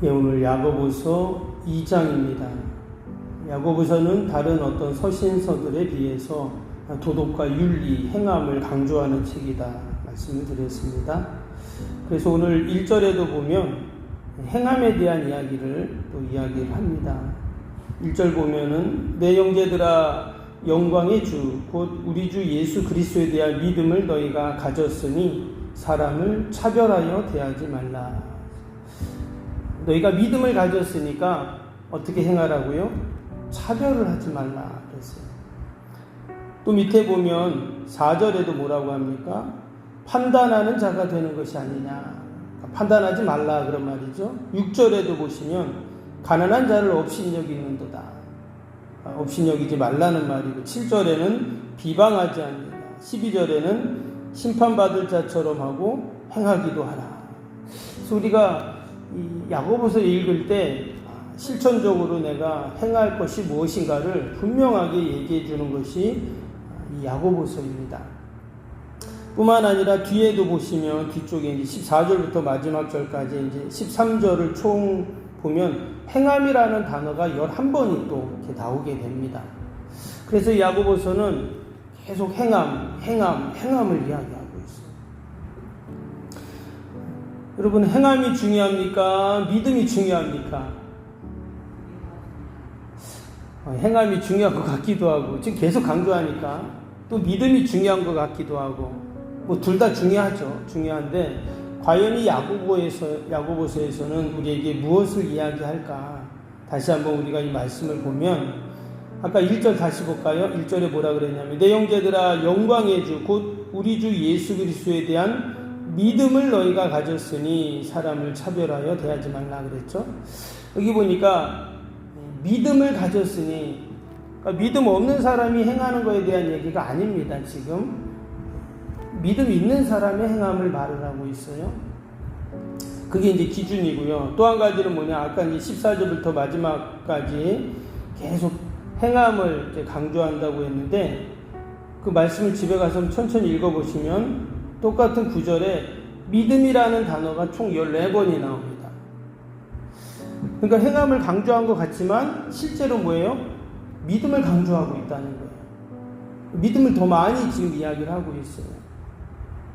오늘 야고보서 2장입니다. 야고보서는 다른 어떤 서신서들에 비해서 도덕과 윤리, 행함을 강조하는 책이다 말씀을 드렸습니다. 그래서 오늘 1절에도 보면 행함에 대한 이야기를 또 이야기를 합니다. 1절 보면은 내 형제들아 영광의 주 곧 우리 주 예수 그리스도에 대한 믿음을 너희가 가졌으니 사람을 차별하여 대하지 말라. 너희가 믿음을 가졌으니까 어떻게 행하라고요? 차별을 하지 말라 그랬어요. 또 밑에 보면 4절에도 뭐라고 합니까? 판단하는 자가 되는 것이 아니냐. 판단하지 말라 그런 말이죠. 6절에도 보시면 가난한 자를 업신여기는도다. 업신여기지 말라는 말이고 7절에는 비방하지 않느냐. 12절에는 심판받을 자처럼 하고 행하기도 하라. 그래서 우리가 이 야고보서 읽을 때 실천적으로 내가 행할 것이 무엇인가를 분명하게 얘기해 주는 것이 이 야고보서입니다. 뿐만 아니라 뒤에도 보시면 뒤쪽에 이제 14절부터 마지막 절까지 이제 13절을 총 보면 행함이라는 단어가 11번이 또 이렇게 나오게 됩니다. 그래서 이 야고보서는 계속 행함을 이야기하고 있어요. 여러분, 행함이 중요합니까? 믿음이 중요합니까? 행함이 중요한 것 같기도 하고, 지금 계속 강조하니까 또 믿음이 중요한 것 같기도 하고, 뭐 둘 다 중요하죠. 중요한데, 과연 이 야고보서에서는 우리에게 무엇을 이야기할까? 다시 한번 우리가 이 말씀을 보면, 아까 1절 다시 볼까요? 1절에 뭐라 그랬냐면, 내 형제들아 영광의 주 곧 우리 주 예수 그리스도에 대한 믿음을 너희가 가졌으니 사람을 차별하여 대하지 말라 그랬죠. 여기 보니까 믿음을 가졌으니, 그러니까 믿음 없는 사람이 행하는 것에 대한 얘기가 아닙니다. 지금 믿음 있는 사람의 행함을 말을 하고 있어요. 그게 이제 기준이고요. 또 한 가지는 뭐냐, 아까 이제 14절부터 마지막까지 계속 행함을 이제 강조한다고 했는데, 그 말씀을 집에 가서 천천히 읽어보시면 똑같은 구절에 믿음이라는 단어가 총 14번이 나옵니다. 그러니까 행함을 강조한 것 같지만 실제로 뭐예요? 믿음을 강조하고 있다는 거예요. 믿음을 더 많이 지금 이야기를 하고 있어요.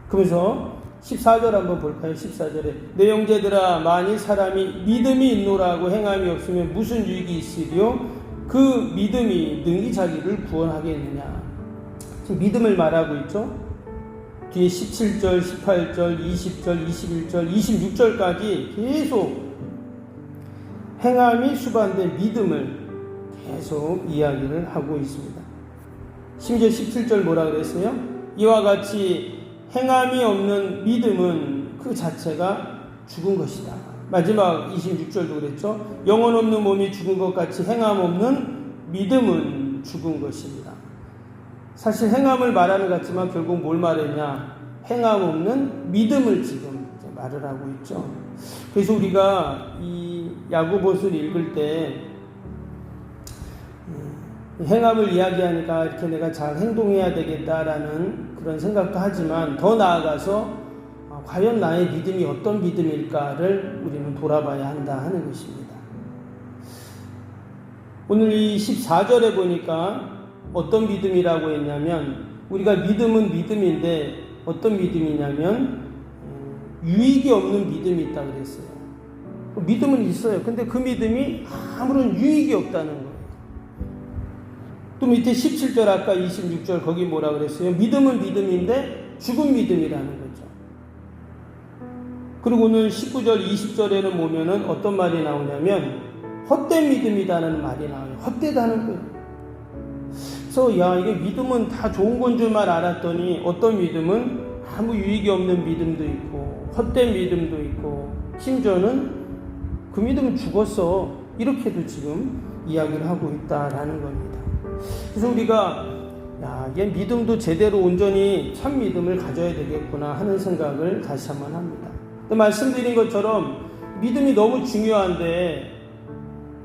그러면서 14절 한번 볼까요? 14절에 내 형제들아 만일 사람이 믿음이 있노라고 행함이 없으면 무슨 유익이 있으리요? 그 믿음이 능히 자기를 구원하겠느냐. 지금 믿음을 말하고 있죠. 뒤에 17절, 18절, 20절, 21절, 26절까지 계속 행함이 수반된 믿음을 계속 이야기를 하고 있습니다. 심지어 17절 뭐라 그랬어요? 이와 같이 행함이 없는 믿음은 그 자체가 죽은 것이다. 마지막 26절도 그랬죠. 영혼 없는 몸이 죽은 것 같이 행함 없는 믿음은 죽은 것입니다. 사실 행함을 말하는 것 같지만 결국 뭘 말했냐? 행함 없는 믿음을 지금 말을 하고 있죠. 그래서 우리가 이 야고보서를 읽을 때 행함을 이야기하니까 이렇게 내가 잘 행동해야 되겠다라는 그런 생각도 하지만 더 나아가서 과연 나의 믿음이 어떤 믿음일까를 우리는 돌아봐야 한다 하는 것입니다. 오늘 이 14절에 보니까 어떤 믿음이라고 했냐면, 우리가 믿음은 믿음인데 어떤 믿음이냐면 유익이 없는 믿음이 있다고 그랬어요. 믿음은 있어요. 근데 그 믿음이 아무런 유익이 없다는 거예요. 또 밑에 17절 아까 26절 거기 뭐라 그랬어요? 믿음은 믿음인데 죽은 믿음이라는 거죠. 그리고 오늘 19절 20절에는 보면은 어떤 말이 나오냐면 헛된 믿음이다는 말이 나와요. 헛되다는 거예요. 그래서 이게 믿음은 다 좋은 건 줄만 알았더니 어떤 믿음은 아무 유익이 없는 믿음도 있고 헛된 믿음도 있고 심지어는 그 믿음은 죽었어. 이렇게도 지금 이야기를 하고 있다라는 겁니다. 그래서 우리가 얘 믿음도 제대로 온전히 참 믿음을 가져야 되겠구나 하는 생각을 다시 한번 합니다. 말씀드린 것처럼 믿음이 너무 중요한데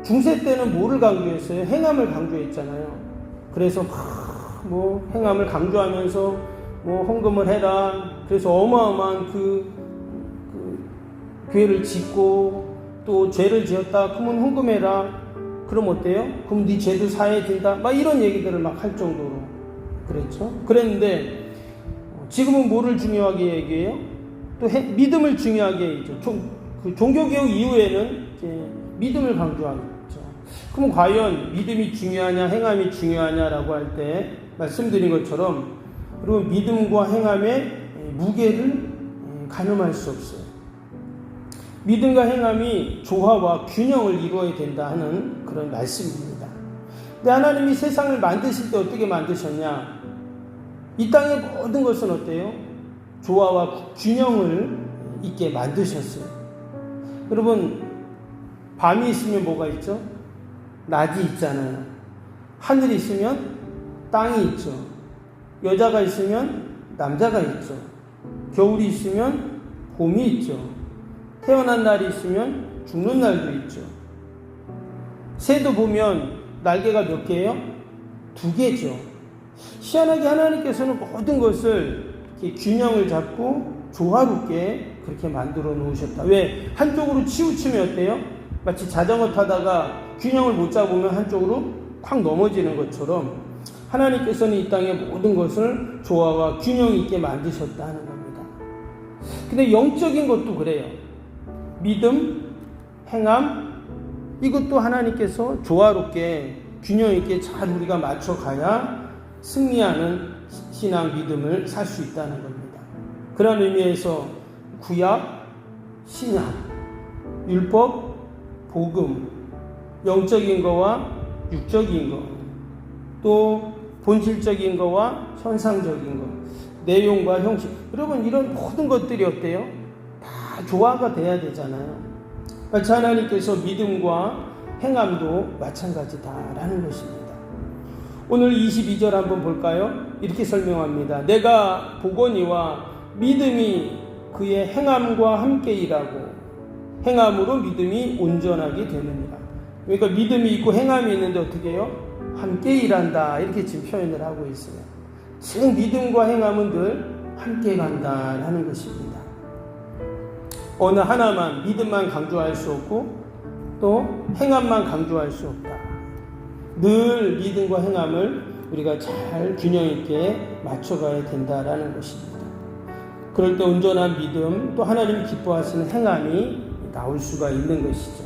중세 때는 뭐를 강조했어요? 행함을 강조했잖아요. 그래서 뭐 행함을 강조하면서 뭐 헌금을 해라. 그래서 어마어마한 그 교회를 짓고 또 죄를 지었다 그러면 헌금해라. 그럼 어때요? 그럼 네 죄도 사해진다. 막 이런 얘기들을 막 할 정도로 그랬죠. 그랬는데 지금은 뭐를 중요하게 얘기해요? 또 믿음을 중요하게 얘기죠. 그 종교개혁 이후에는 이제 믿음을 강조하죠. 그럼 과연 믿음이 중요하냐 행함이 중요하냐라고 할 때 말씀드린 것처럼 여러분 믿음과 행함의 무게를 가늠할 수 없어요. 믿음과 행함이 조화와 균형을 이루어야 된다 하는 그런 말씀입니다. 근데 하나님이 세상을 만드실 때 어떻게 만드셨냐? 이 땅의 모든 것은 어때요? 조화와 균형을 있게 만드셨어요. 여러분 밤이 있으면 뭐가 있죠? 낮이 있잖아요. 하늘이 있으면 땅이 있죠. 여자가 있으면 남자가 있죠. 겨울이 있으면 봄이 있죠. 태어난 날이 있으면 죽는 날도 있죠. 새도 보면 날개가 몇 개예요? 2개죠. 희한하게 하나님께서는 모든 것을 이렇게 균형을 잡고 조화롭게 그렇게 만들어 놓으셨다. 왜? 한쪽으로 치우치면 어때요? 마치 자전거 타다가 균형을 못 잡으면 한쪽으로 콱 넘어지는 것처럼 하나님께서는 이 땅의 모든 것을 조화와 균형 있게 만드셨다 하는 겁니다. 근데 영적인 것도 그래요. 믿음, 행함, 이것도 하나님께서 조화롭게 균형 있게 잘 우리가 맞춰가야 승리하는 신앙 믿음을 살 수 있다는 겁니다. 그런 의미에서 구약, 신약, 율법, 복음, 영적인 거와 육적인 거, 또 본질적인 거와 현상적인 거, 내용과 형식. 여러분 이런 모든 것들이 어때요? 다 조화가 돼야 되잖아요. 마치 하나님께서 믿음과 행함도 마찬가지다라는 것입니다. 오늘 22절 한번 볼까요? 이렇게 설명합니다. 내가 보거니와 믿음이 그의 행함과 함께 일하고 행함으로 믿음이 온전하게 되느니라. 그러니까 믿음이 있고 행함이 있는데 어떻게 해요? 함께 일한다. 이렇게 지금 표현을 하고 있어요. 즉 믿음과 행함은 늘 함께 간다라는 것입니다. 어느 하나만 믿음만 강조할 수 없고 또 행함만 강조할 수 없다. 늘 믿음과 행함을 우리가 잘 균형 있게 맞춰가야 된다라는 것입니다. 그럴 때 온전한 믿음 또 하나님이 기뻐하시는 행함이 나올 수가 있는 것이죠.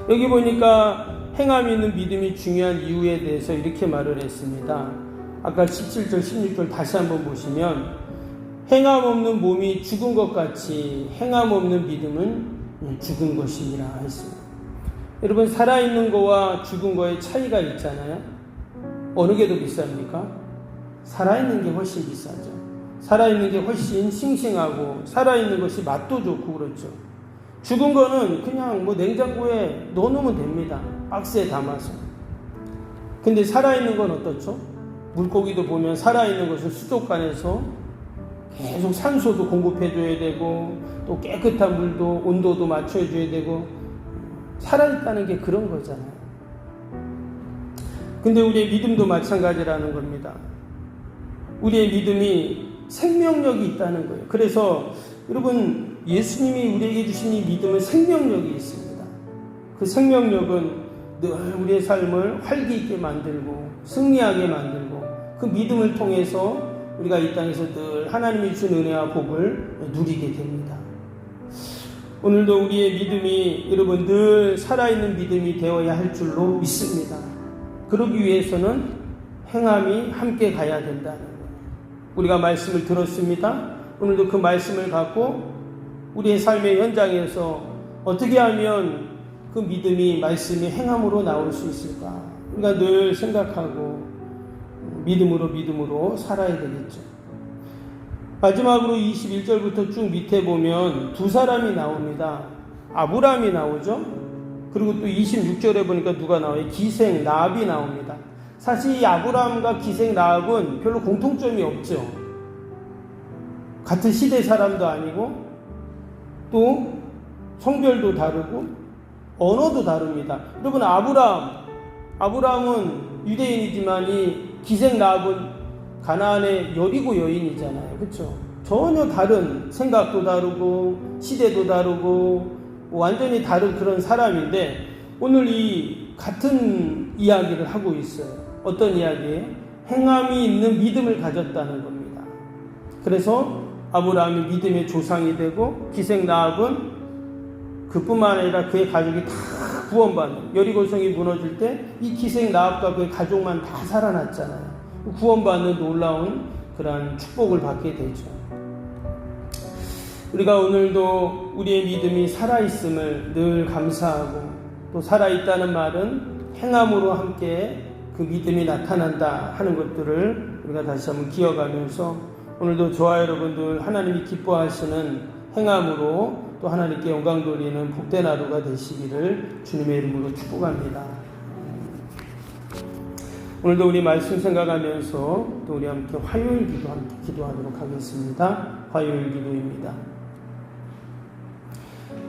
여기 보니까 행함 있는 믿음이 중요한 이유에 대해서 이렇게 말을 했습니다. 아까 17절 16절 다시 한번 보시면 행함 없는 몸이 죽은 것 같이 행함 없는 믿음은 죽은 것이니라 했습니다. 여러분 살아있는 거와 죽은 거의 차이가 있잖아요. 어느 게 더 비쌉니까? 살아있는 게 훨씬 비싸죠. 살아있는 게 훨씬 싱싱하고 살아있는 것이 맛도 좋고 그렇죠. 죽은 거는 그냥 뭐 냉장고에 넣어놓으면 됩니다. 박스에 담아서. 근데 살아있는 건 어떻죠? 물고기도 보면 살아있는 것을 수족관에서 계속 산소도 공급해줘야 되고 또 깨끗한 물도 온도도 맞춰줘야 되고 살아있다는 게 그런 거잖아요. 근데 우리의 믿음도 마찬가지라는 겁니다. 우리의 믿음이 생명력이 있다는 거예요. 그래서 여러분 예수님이 우리에게 주신 이 믿음은 생명력이 있습니다. 그 생명력은 늘 우리의 삶을 활기 있게 만들고 승리하게 만들고 그 믿음을 통해서 우리가 이 땅에서 늘 하나님이 주신 은혜와 복을 누리게 됩니다. 오늘도 우리의 믿음이 여러분 늘 살아있는 믿음이 되어야 할 줄로 믿습니다. 그러기 위해서는 행함이 함께 가야 된다는 거예요. 우리가 말씀을 들었습니다. 오늘도 그 말씀을 갖고 우리의 삶의 현장에서 어떻게 하면 그 믿음이 말씀이 행함으로 나올 수 있을까? 우리가 늘 생각하고 믿음으로 살아야 되겠죠. 마지막으로 21절부터 쭉 밑에 보면 두 사람이 나옵니다. 아브라함이 나오죠. 그리고 또 26절에 보니까 누가 나와요? 기생 라합이 나옵니다. 사실 이 아브라함과 기생 라합은 별로 공통점이 없죠. 같은 시대 사람도 아니고 또 성별도 다르고 언어도 다릅니다. 여러분 아브라함은 유대인이지만 이 기생 라합은 가나안의 여리고 여인이잖아요. 그렇죠? 전혀 다른 생각도 다르고 시대도 다르고 완전히 다른 그런 사람인데 오늘 이 같은 이야기를 하고 있어요. 어떤 이야기예요? 행함이 있는 믿음을 가졌다는 겁니다. 그래서 아브라함이 믿음의 조상이 되고 기생 라합은 그뿐만 아니라 그의 가족이 다 구원받는, 여리고성이 무너질 때 이 기생 라합과 그의 가족만 다 살아났잖아요. 구원받는 놀라운 그러한 축복을 받게 되죠. 우리가 오늘도 우리의 믿음이 살아있음을 늘 감사하고, 또 살아있다는 말은 행함으로 함께 그 믿음이 나타난다 하는 것들을 우리가 다시 한번 기억하면서 오늘도 저와 여러분들 하나님이 기뻐하시는 행함으로 또 하나님께 영광 돌리는 복된 하루가 되시기를 주님의 이름으로 축복합니다. 오늘도 우리 말씀 생각하면서 또 우리 함께 화요일 기도 함께 기도하도록 하겠습니다. 화요일 기도입니다.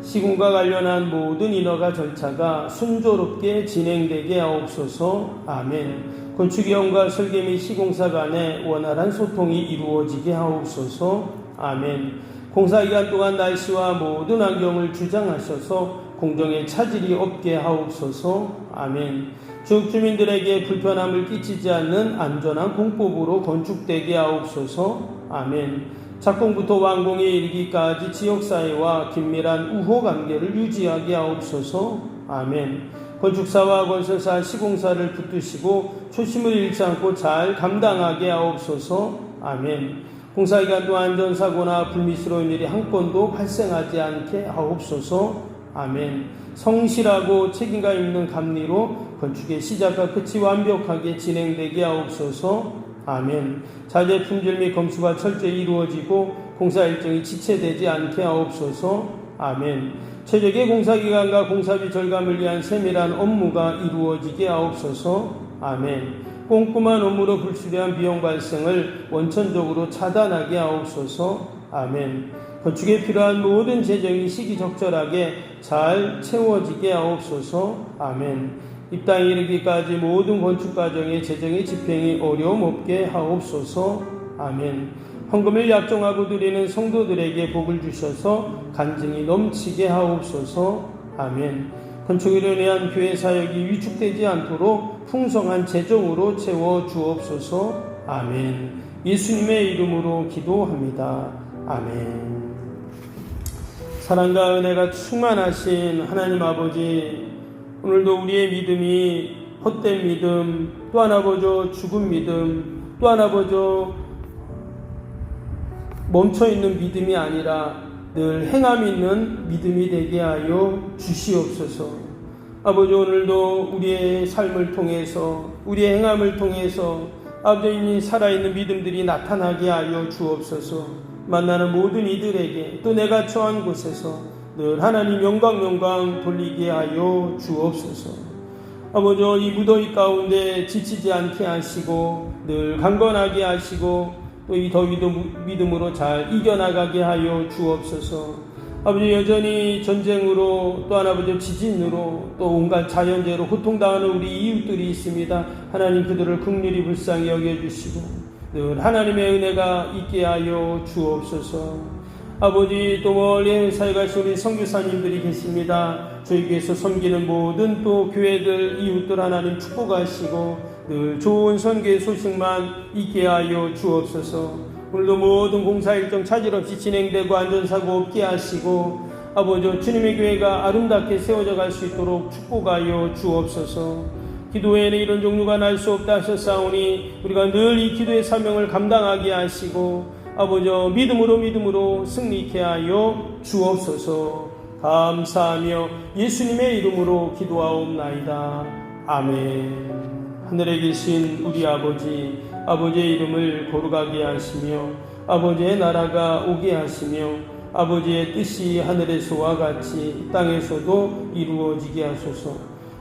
시군과 관련한 모든 인허가 절차가 순조롭게 진행되게 하옵소서. 아멘. 건축위원과 설계 및 시공사 간의 원활한 소통이 이루어지게 하옵소서. 아멘. 공사기간 동안 날씨와 모든 환경을 주장하셔서 공정에 차질이 없게 하옵소서. 아멘. 지역 주민들에게 불편함을 끼치지 않는 안전한 공법으로 건축되게 하옵소서. 아멘. 착공부터 완공에 이르기까지 지역사회와 긴밀한 우호관계를 유지하게 하옵소서. 아멘. 건축사와 건설사, 시공사를 붙드시고 초심을 잃지 않고 잘 감당하게 하옵소서. 아멘. 공사기간 동안 안전사고나 불미스러운 일이 한 건도 발생하지 않게 하옵소서. 아멘. 성실하고 책임감 있는 감리로 건축의 시작과 끝이 완벽하게 진행되게 하옵소서. 아멘. 자재 품질 및 검수가 철저히 이루어지고 공사 일정이 지체되지 않게 하옵소서. 아멘. 최적의 공사기간과 공사비 절감을 위한 세밀한 업무가 이루어지게 하옵소서. 아멘. 꼼꼼한 업무로 불필요한 비용 발생을 원천적으로 차단하게 하옵소서. 아멘. 건축에 필요한 모든 재정이 시기적절하게 잘 채워지게 하옵소서. 아멘. 입당에 이르기까지 모든 건축 과정의 재정의 집행이 어려움 없게 하옵소서. 아멘. 헌금을 약정하고 드리는 성도들에게 복을 주셔서 간증이 넘치게 하옵소서. 아멘. 건축을 위한 교회 사역이 위축되지 않도록 풍성한 재정으로 채워 주옵소서. 아멘. 예수님의 이름으로 기도합니다. 아멘. 사랑과 은혜가 충만하신 하나님 아버지, 오늘도 우리의 믿음이 헛된 믿음, 또 하나 보죠 죽은 믿음, 또 하나 보죠 멈춰있는 믿음이 아니라 늘 행함 있는 믿음이 되게 하여 주시옵소서. 아버지, 오늘도 우리의 삶을 통해서, 우리의 행함을 통해서 아버지님 살아있는 믿음들이 나타나게 하여 주옵소서. 만나는 모든 이들에게, 또 내가 처한 곳에서 늘 하나님 영광 돌리게 하여 주옵소서. 아버지, 이 무더위 가운데 지치지 않게 하시고 늘 강건하게 하시고 또 이 더위도 믿음으로 잘 이겨나가게 하여 주옵소서. 아버지, 여전히 전쟁으로, 또 아버지 지진으로, 또 온갖 자연재해로 고통당하는 우리 이웃들이 있습니다. 하나님, 그들을 긍휼히 불쌍히 여겨주시고 늘 하나님의 은혜가 있게 하여 주옵소서. 아버지, 또 멀리 사회 가신 우리 선교사님들이 계십니다. 저희 교회에서 섬기는 모든 또 교회들, 이웃들 하나님 축복하시고 늘 좋은 선교의 소식만 있게 하여 주옵소서. 오늘도 모든 공사 일정 차질 없이 진행되고 안전사고 없게 하시고 아버지, 주님의 교회가 아름답게 세워져 갈 수 있도록 축복하여 주옵소서. 기도 외에는 이런 종류가 날 수 없다 하셨사오니 우리가 늘 이 기도의 사명을 감당하게 하시고 아버지, 믿음으로 승리케 하여 주옵소서. 감사하며 예수님의 이름으로 기도하옵나이다. 아멘. 하늘에 계신 우리 아버지, 아버지의 이름을 거룩하게 하시며 아버지의 나라가 오게 하시며 아버지의 뜻이 하늘에서와 같이 땅에서도 이루어지게 하소서.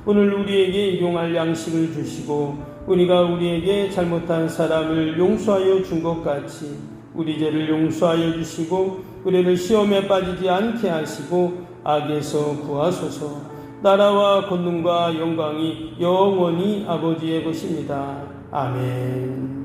오늘 우리에게 일용할 양식을 주시고 우리가 우리에게 잘못한 사람을 용서하여 준 것 같이 우리 죄를 용서하여 주시고 우리를 시험에 빠지지 않게 하시고 악에서 구하소서. 나라와 권능과 영광이 영원히 아버지의 것입니다. 아멘.